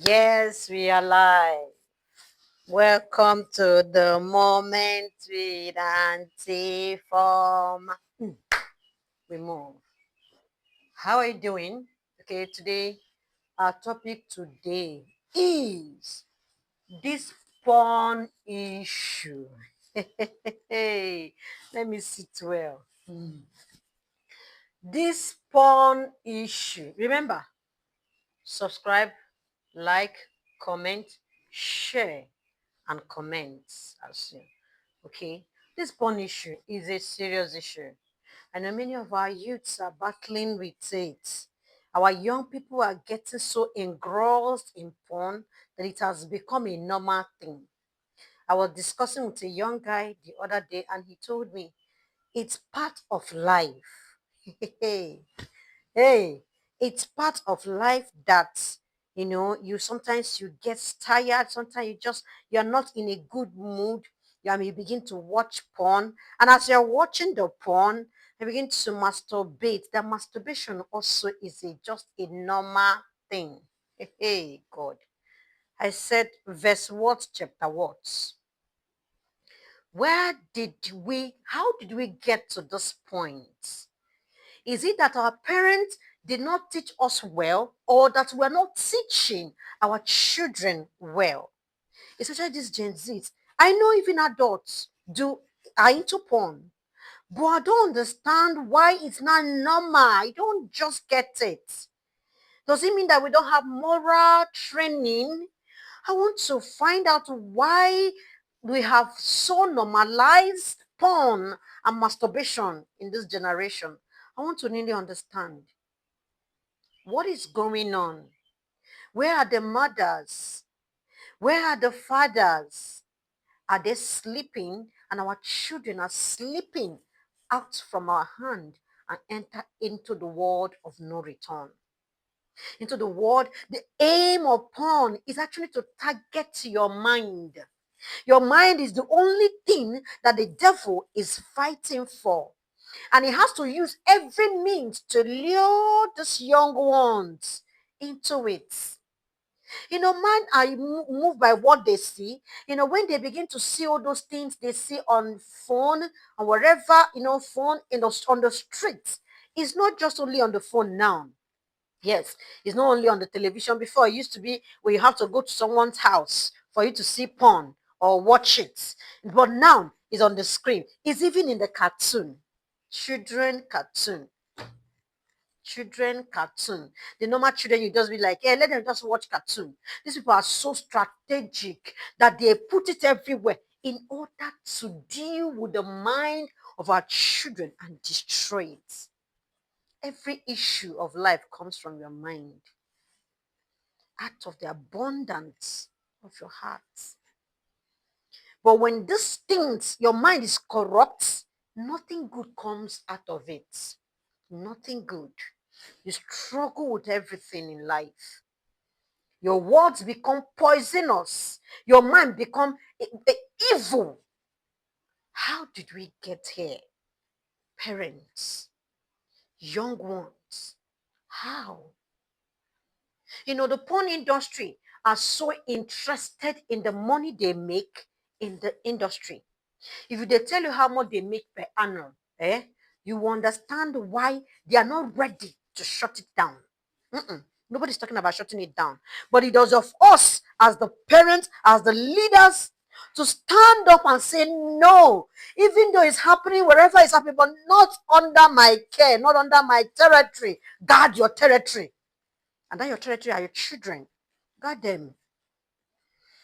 Yes, we are live. Welcome to the moment with Auntie Form. We move. How are you doing? Okay, today, our topic today is this porn issue. Hey, let me sit well. This porn issue. Remember, subscribe, like, comment, share, and comment as you. Okay, this porn issue is a serious issue. I know many of our youths are battling with it. Our young people are getting so engrossed in porn that it has become a normal thing. I was discussing with a young guy the other day, and he told me it's part of life. Hey, hey, it's part of life that you sometimes you get tired, sometimes you're not in a good mood. You begin to watch porn, and as you're watching the porn, you begin to masturbate. That masturbation also is just a normal thing. Hey, God. I said, verse what, chapter what? How did we get to this point? Is it that our parents did not teach us well, or that we're not teaching our children well? Especially these Gen Zs. I know even adults are into porn, but I don't understand why it's not normal. I don't just get it. Does it mean that we don't have moral training? I want to find out why we have so normalized porn and masturbation in this generation. I want to really understand what is going on. Where are the mothers? Where are the fathers? Are they sleeping and our children are slipping out from our hand and enter into the world of no return? Into the world, the aim of porn is actually to target your mind. Your mind is the only thing that the devil is fighting for. And he has to use every means to lure these young ones into it. Man are moved by what they see. When they begin to see all those things they see on phone and wherever, phone on the streets. It's not just only on the phone now. Yes, it's not only on the television. Before, it used to be where you have to go to someone's house for you to see porn or watch it. But now it's on the screen. It's even in the cartoon. Children cartoon. Children cartoon. The normal children, you just be like, hey, let them just watch cartoon. These people are so strategic that they put it everywhere in order to deal with the mind of our children and destroy it. Every issue of life comes from your mind, out of the abundance of your heart. But when these things, your mind is corrupt, nothing good comes out of it. Nothing good. You struggle with everything in life. Your words become poisonous. Your mind become evil. How did we get here? Parents, young ones, how? The porn industry are so interested in the money they make in the industry. If they tell you how much they make per annum, you will understand why they are not ready to shut it down. Nobody's talking about shutting it down. But it does of us as the parents, as the leaders, to stand up and say no, even though it's happening wherever it's happening, but not under my care, not under my territory. Guard your territory. And that your territory are your children. Guard them.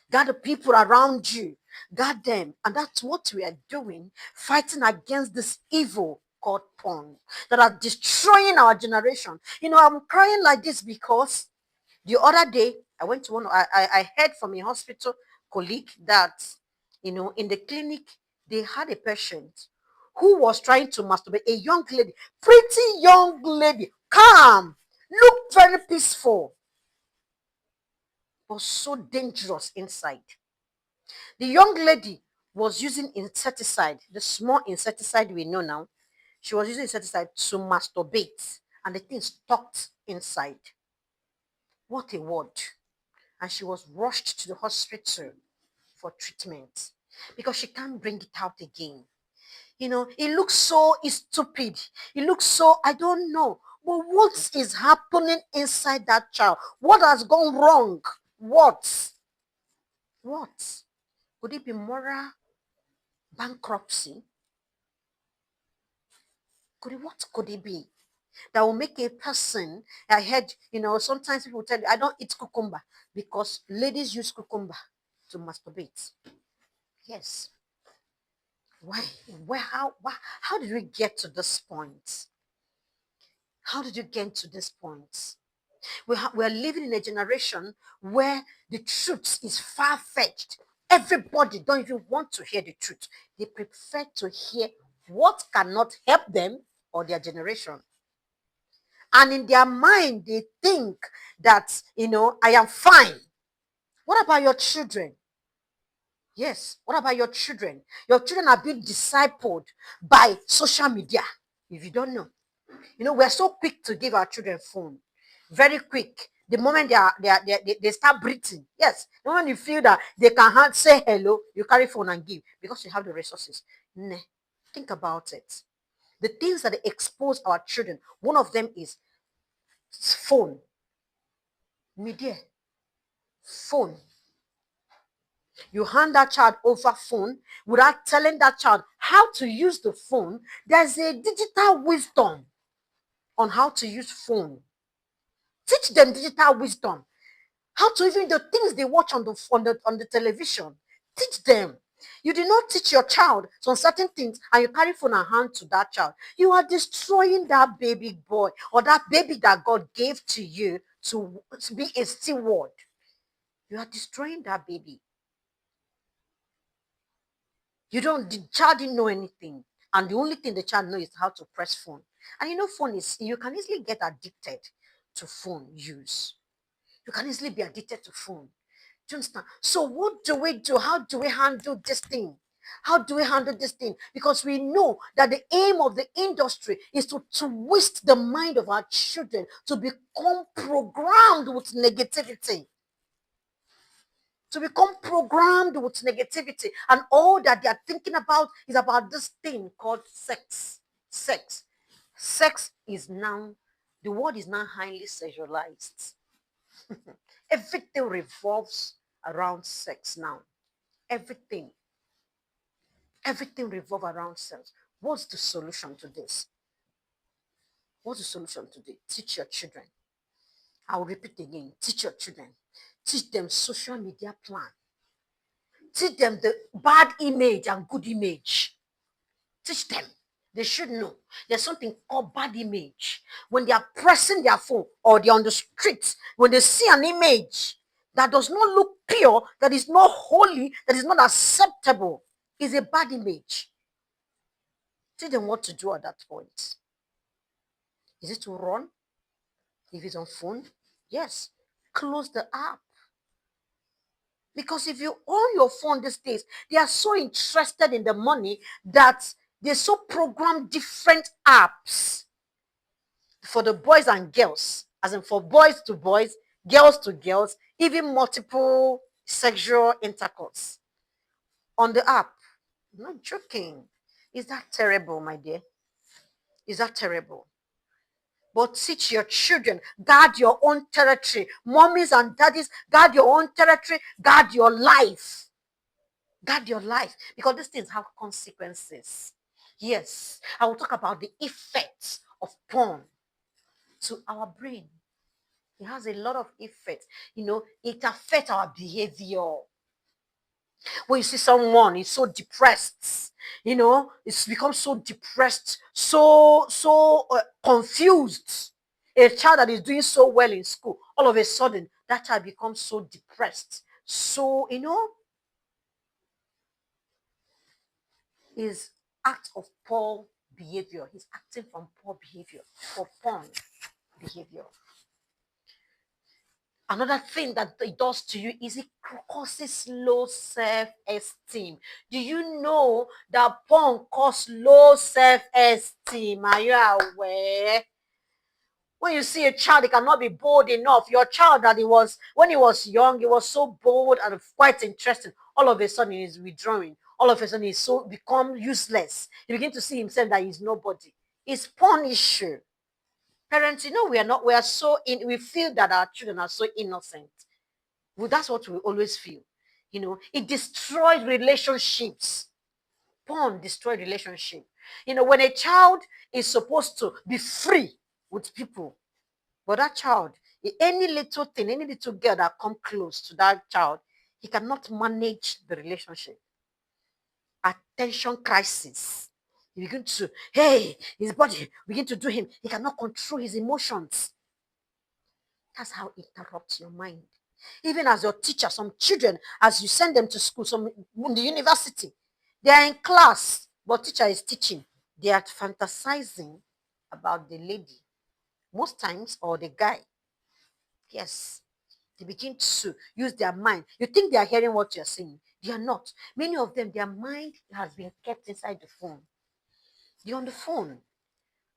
Guard the people around you. Guard them. And that's what we are doing, fighting against this evil called porn that are destroying our generation. I'm crying like this because the other day I went to I heard from a hospital colleague that, in the clinic, they had a patient who was trying to masturbate, a young lady, pretty young lady, calm, looked very peaceful, but so dangerous inside. The young lady was using insecticide, the small insecticide we know now. She was using insecticide to masturbate, and the thing stuck inside. What a word. and she was rushed to the hospital for treatment because she can't bring it out again. It looks so stupid. It looks so, I don't know. But what is happening inside that child? What has gone wrong? What? What? Could it be moral bankruptcy? What could it be that will make a person? I heard, sometimes people tell you, I don't eat cucumber because ladies use cucumber to masturbate. Yes. Why? How did we get to this point? How did you get to this point? We're living in a generation where the truth is far-fetched. Everybody don't even want to hear the truth. They prefer to hear what cannot help them or their generation. And in their mind, they think that, I am fine. What about your children? Yes. What about your children? Your children are being discipled by social media. If you don't know, we're so quick to give our children phone. Very quick. The moment they start breathing. Yes. The moment you feel that they can say hello, you carry phone and give because you have the resources. Nah. Think about it. The things that they expose our children, one of them is phone. Media. Phone. You hand that child over phone without telling that child how to use the phone. There's a digital wisdom on how to use phone. Teach them digital wisdom. How to even the things they watch on the television. Teach them. You did not teach your child some certain things and you carry phone and hand to that child. You are destroying that baby boy or that baby that God gave to you to be a steward. You are destroying that baby. The child didn't know anything. And the only thing the child knows is how to press phone. And phone you can easily get addicted to phone use. You can easily be addicted to phone. Do you understand? So what do we do? How do we handle this thing? How do we handle this thing? Because we know that the aim of the industry is to twist the mind of our children to become programmed with negativity. To become programmed with negativity. And all that they are thinking about is about this thing called sex. Sex. Sex is now, the word is now highly sexualized. Everything revolves around sex now. Everything. Everything revolves around sex. What's the solution to this? What's the solution to this? Teach your children. I'll repeat again. Teach your children. Teach them social media plan. Teach them the bad image and good image. Teach them. They should know. There's something called bad image. When they are pressing their phone or they're on the streets, when they see an image that does not look pure, that is not holy, that is not acceptable, is a bad image. Tell them what to do at that point. Is it to run? If it's on phone, yes. Close the app. Because if you own your phone these days, they are so interested in the money that they so program different apps for the boys and girls, as in for boys to boys, girls to girls, even multiple sexual intercourse on the app. I'm not joking. Is that terrible, my dear? Is that terrible? But teach your children, guard your own territory. Mommies and daddies, guard your own territory, guard your life. Guard your life. Because these things have consequences. Yes, I will talk about the effects of porn to our brain. It has a lot of effects. It affects our behavior. When you see someone is so depressed, it's become so depressed, so confused. A child that is doing so well in school, all of a sudden, that child becomes so depressed. So, his act of poor behavior, he's acting from poor behavior, for porn behavior. Another thing that it does to you is it causes low self-esteem. Do you know that porn causes low self-esteem? Are you aware? When you see a child, he cannot be bold enough. Your child that he was, when he was young, he was so bold and quite interesting. All of a sudden, he's withdrawing. All of a sudden, he's so become useless. He begin to see himself that he's nobody. It's porn issue. Parents, we are not, we are so in, we feel that our children are so innocent. Well, that's what we always feel. It destroys relationships. Porn destroys relationship. When a child is supposed to be free with people, but that child, any little thing, any little girl that come close to that child, he cannot manage the relationship. Attention crisis. He begin to, hey, his body begin to do him. He cannot control his emotions. That's how it interrupts your mind. Even as your teacher, some children, as you send them to school, some in the university, they are in class, but teacher is teaching. They are fantasizing about the lady, most times, or the guy. Yes. They begin to use their mind. You think they are hearing what you're saying. They are not. Many of them, their mind has been kept inside the phone. They're on the phone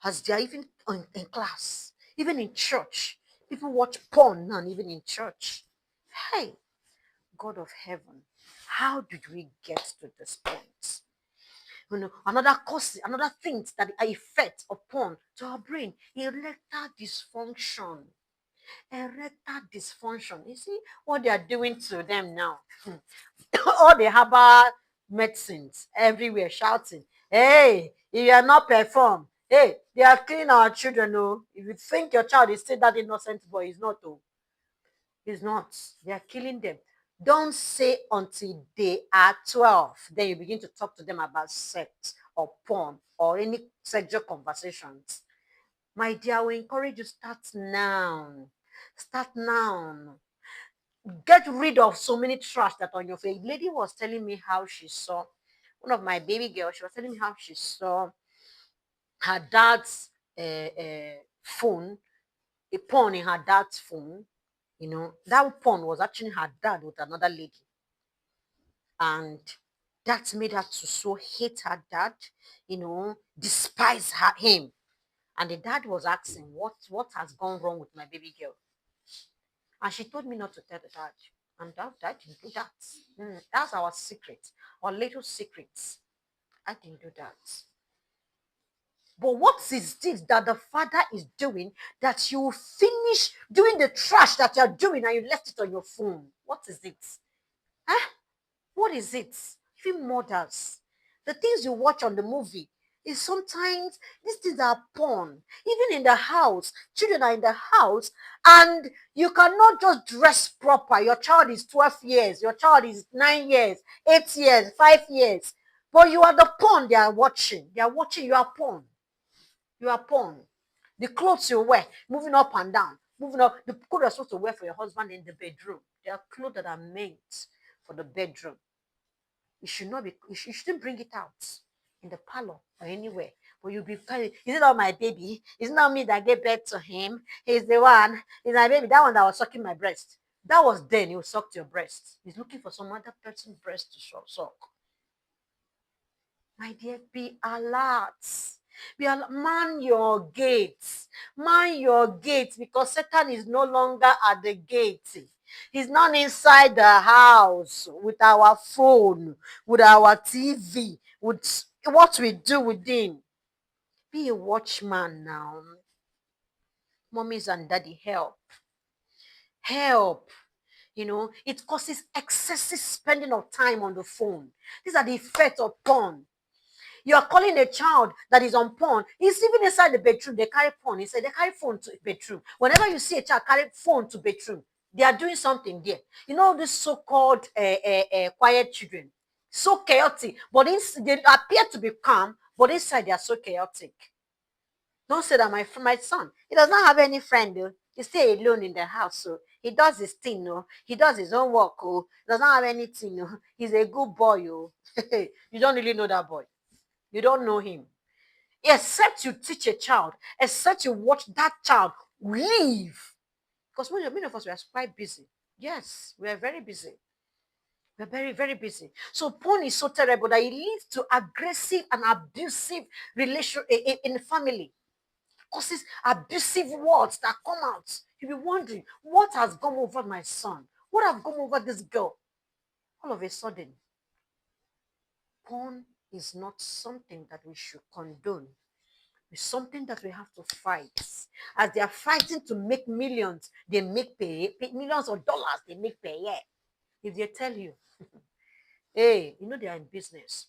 as they are even in class, even in church. People watch porn now, even in church. Hey, God of heaven, how did we get to this point? Another cause, another things that are effect upon to our brain, erectile dysfunction. Erectile dysfunction. You see what they are doing to them now. All the herbal medicines everywhere shouting, hey, if you are not perform, hey, they are killing our children. Oh, if you think your child is still that innocent boy, he's not. Oh, he's not. They are killing them. Don't say until they are 12. Then you begin to talk to them about sex or porn or any sexual conversations. My dear, I will encourage you, start now. Start now. Get rid of so many trash that on your face. Lady was telling me how she saw one of my baby girls. She was telling me how she saw her dad's phone, a porn in her dad's phone. That porn was actually her dad with another lady, and that made her to so hate her dad. Despise him. And the dad was asking, what has gone wrong with my baby girl? And she told me not to tell the dad. And that didn't do that. That's our secret, our little secrets. I didn't do that. But what is this that the father is doing that you finish doing the trash that you're doing and you left it on your phone? What is it? Huh? What is it? Even mothers, the things you watch on the movie is sometimes these things are porn. Even in the house, children are in the house, and you cannot just dress proper. Your child is 12 years, your child is 9 years, 8 years, 5 years, but you are the porn they are watching. They are watching you are porn. You are porn. The clothes you wear, moving up and down, moving up. The clothes you're supposed to wear for your husband in the bedroom. They are clothes that are meant for the bedroom. You should not be, you shouldn't bring it out in the parlor or anywhere. But you'll be telling, is it not my baby? Is it not me that gave birth to him? He's the one, he's my baby, that one that was sucking my breast. That was then you sucked your breast. He's looking for some other person's breast to suck. My dear, be alert. Man your gates. Man your gates, because Satan is no longer at the gate. He's not inside the house with our phone, with our TV, with what we do within. Be a watchman now. Mommies and daddy, help. Help. It causes excessive spending of time on the phone. These are the effects of porn. You are calling a child that is on porn. He's even inside the bedroom. They carry porn. He said they carry phone to bedroom. Whenever you see a child carry phone to bedroom, they are doing something there. This so-called quiet children, so chaotic, but they appear to be calm, but inside they are so chaotic. Don't say that my son, he does not have any friend though. He stay alone in the house, so he does his thing, no. He does his own work, oh. He does not have anything, no. He's a good boy, oh. You don't really know that boy. You don't know him. Except you teach a child, except you watch that child live. Because many of us were quite busy. Yes, we are very busy. We're very, very busy. So porn is so terrible that it leads to aggressive and abusive relation in the family. causes abusive words that come out. You'll be wondering, what has gone over my son? What have gone over this girl? All of a sudden, porn is not something that we should condone. It's something that we have to fight. As they are fighting to make millions, they make millions of dollars, they make per year. If they tell you, hey, you know they are in business.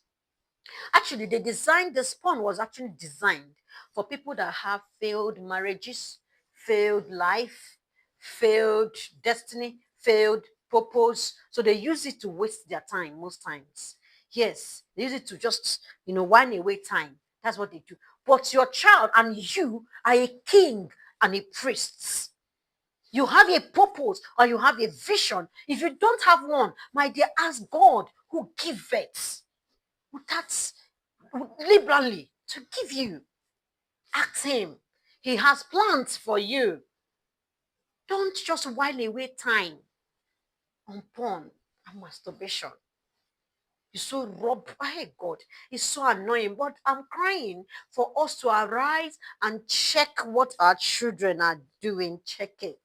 Actually, they designed this porn was actually designed for people that have failed marriages, failed life, failed destiny, failed purpose. So they use it to waste their time most times. Yes, they use it to just, whine away time. That's what they do. But your child and you are a king and a priest. You have a purpose or you have a vision. If you don't have one, my dear, ask God who giveth without liberally to give you. Ask him. He has plans for you. Don't just while away time on porn and masturbation. It's so rob. Hey God, it's so annoying. But I'm crying for us to arise and check what our children are doing. Check it.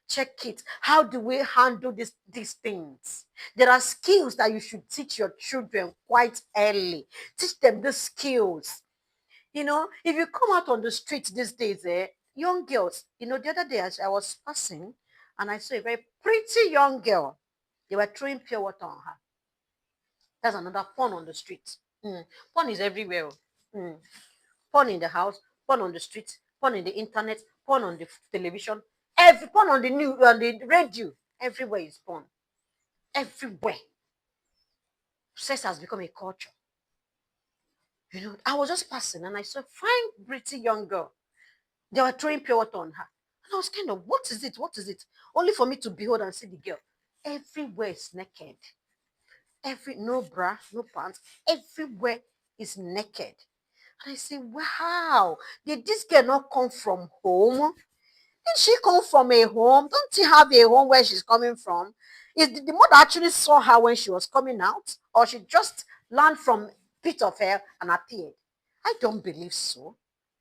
Check it. How do we handle these things? There are skills that you should teach your children quite early. Teach them the skills. If you come out on the streets these days, young girls, the other day I was passing and I saw a very pretty young girl. They were throwing pure water on her. That's another porn on the street. Porn is everywhere. Mm. Porn in the house, porn on the street, porn in the internet, porn on the television, every porn on the news, on the radio. Everywhere is porn. Everywhere. Sex has become a culture. I was just passing and I saw a fine, pretty young girl. They were throwing pure water on her. And I was kind of, what is it? What is it? Only for me to behold and see the girl. Everywhere is naked. No bra, no pants. Everywhere is naked. And I say, wow, did this girl not come from home? Did she come from a home? Don't she have a home where she's coming from? Is the mother actually saw her when she was coming out? Or she just learned from pit of hell and appeared? I don't believe so.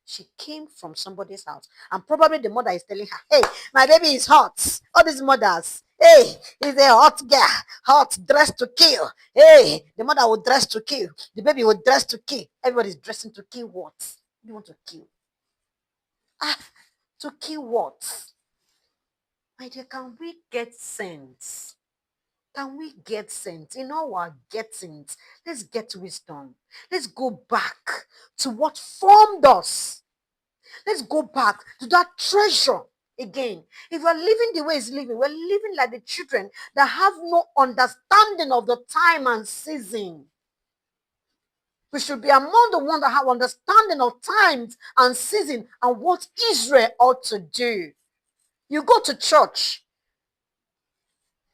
She came from somebody's house. And probably the mother is telling her, hey, my baby is hot. All these mothers, hey, he's a hot girl, hot, dressed to kill. Hey, the mother will dress to kill. The baby will dress to kill. Everybody's dressing to kill what? You want to kill? Ah, to kill what? My dear, can we get sense? Can we get sense? In all our gettings, let's get wisdom. Let's go back to what formed us. Let's go back to that treasure again. If we're living the way it's living, we're living like the children that have no understanding of the time and season. We should be among the ones that have understanding of times and season and what Israel ought to do. You go to church,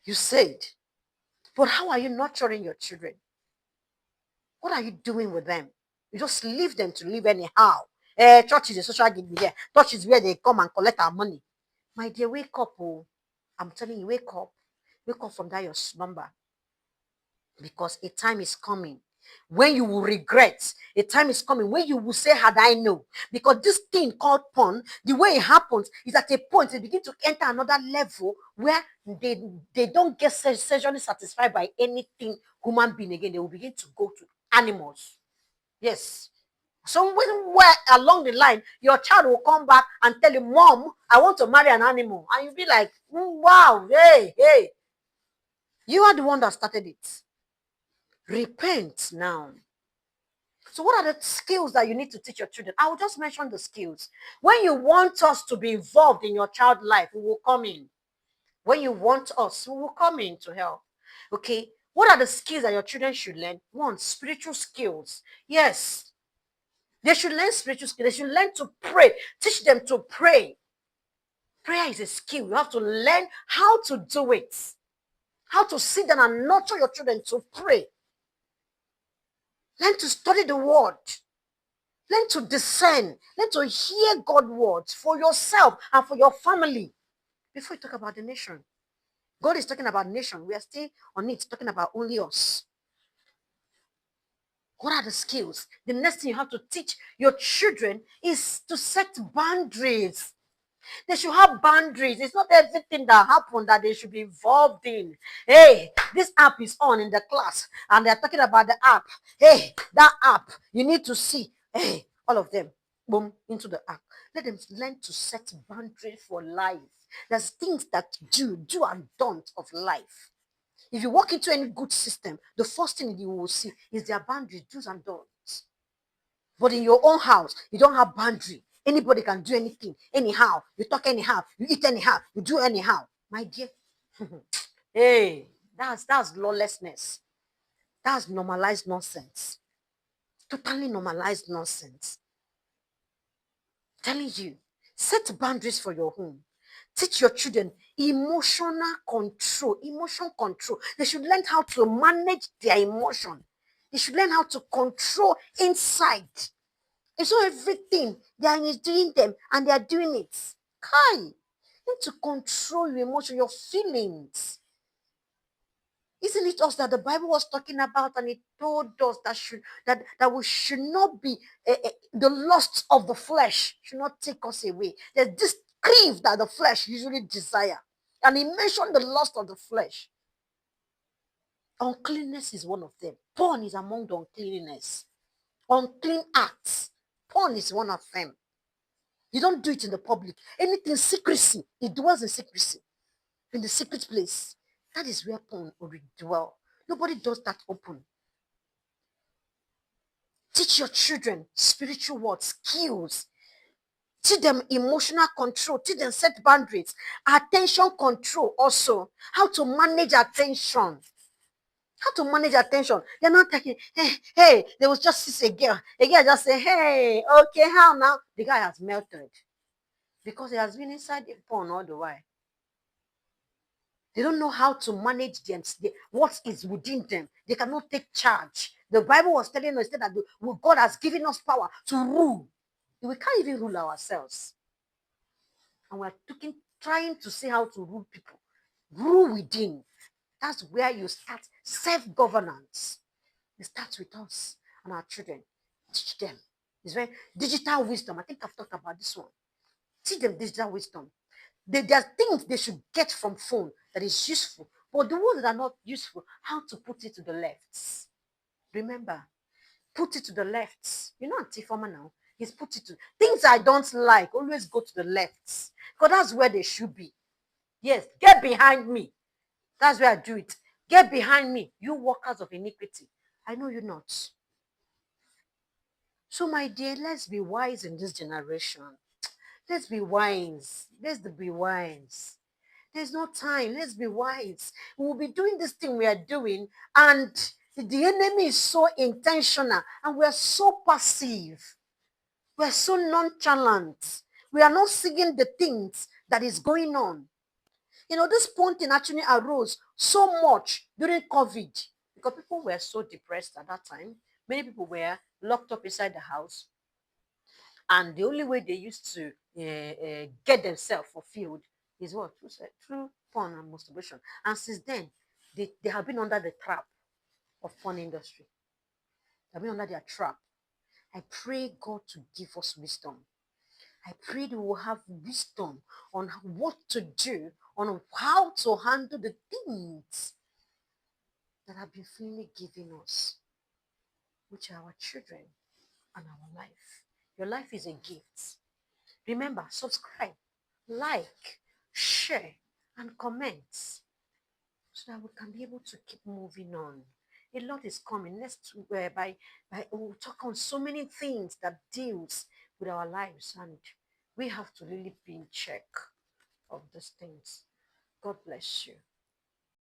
you said, but how are you nurturing your children? What are you doing with them? You just leave them to live anyhow. Church is a social giving here. Church is where they come and collect our money. My dear, wake up. Oh. I'm telling you, wake up. Wake up from that your slumber. Because a time is coming when you will regret. A time is coming when you will say, had I known. Because this thing called porn, the way it happens is at a point they begin to enter another level where they don't get sexually satisfied by anything human being again. They will begin to go to animals. Yes. Somewhere along the line, your child will come back and tell you, Mom, I want to marry an animal. And you'll be like, wow, hey. You are the one that started it. Repent now. So what are the skills that you need to teach your children? I will just mention the skills. When you want us to be involved in your child life, we will come in. When you want us, we will come in to help. Okay. What are the skills that your children should learn? One, spiritual skills. Yes. They should learn spiritual skills. They should learn to pray. Teach them to pray. Prayer is a skill. You have to learn how to do it. How to sit down and nurture your children to pray. Learn to study the word. Learn to discern. Learn to hear God's words for yourself and for your family. Before you talk about the nation. God is talking about nation. We are still on it, talking about only us. What are the skills? The next thing you have to teach your children is to set boundaries. They should have boundaries. It's not everything that happens that they should be involved in. Hey, this app is on in the class and they're talking about the app. Hey, that app, you need to see. Hey, all of them, boom, into the app. Let them learn to set boundaries for life. There's things that do and don't of life. If you walk into any good system, the first thing you will see is their boundaries, do's and don'ts. But in your own house, you don't have boundary. Anybody can do anything, anyhow. You talk anyhow, you eat anyhow, you do anyhow. My dear, hey, that's lawlessness. That's normalized nonsense. Totally normalized nonsense. Telling you, set boundaries for your home. Teach your children emotional control. Emotion control. They should learn how to manage their emotion. They should learn how to control inside. It's not everything they are doing them and they are doing it. Kai, you need to control your emotion, your feelings. Isn't it us that the Bible was talking about, and it told us that we should not be the lusts of the flesh should not take us away. There's this crave that the flesh usually desire, and he mentioned the lust of the flesh. Uncleanness is one of them. Porn is among the uncleanness. Unclean acts. Porn is one of them. You don't do it in the public. Anything secrecy, it dwells in secrecy, in the secret place. That is where porn will dwell. Nobody does that open. Teach your children spiritual words, skills. Teach them emotional control. Teach them set boundaries. Attention control also. How to manage attention. How to manage attention. They're not taking, hey, they will just see a girl. A girl just say, hey, okay, how now? The guy has melted because he has been inside the porn all the while. They don't know how to manage them, what is within them. They cannot take charge. The Bible was telling us that God has given us power to rule. We can't even rule ourselves. And we're trying to see how to rule people. Rule within. That's where you start self-governance. It starts with us and our children. Teach them. It's very digital wisdom. I think I've talked about this one. Teach them digital wisdom. There are things they should get from phone that is useful, but the ones that are not useful, how to put it to the left. Remember, put it to the left. You know Antiformer now. He's put it to things I don't like. Always go to the left, because that's where they should be. Yes, get behind me. That's where I do it. Get behind me, you workers of iniquity. I know you not. So, my dear, let's be wise in this generation. Let's be wise. Let's be wise. There's no time. Let's be wise. We will be doing this thing we are doing, and the enemy is so intentional, and we are so passive. We are so nonchalant. We are not seeing the things that is going on. You know, this ponting actually arose so much during COVID because people were so depressed at that time. Many people were locked up inside the house, and the only way they used to get themselves fulfilled is what? Through porn and masturbation. And since then, they have been under the trap of porn industry. They've been under their trap. I pray God to give us wisdom. I pray that we will have wisdom on what to do, on how to handle the things that have been freely given us, which are our children and our life. Your life is a gift. Remember, subscribe, like, share, and comment so that we can be able to keep moving on. A lot is coming. Next, we'll talk on so many things that deals with our lives, and we have to really be in check of these things. God bless you.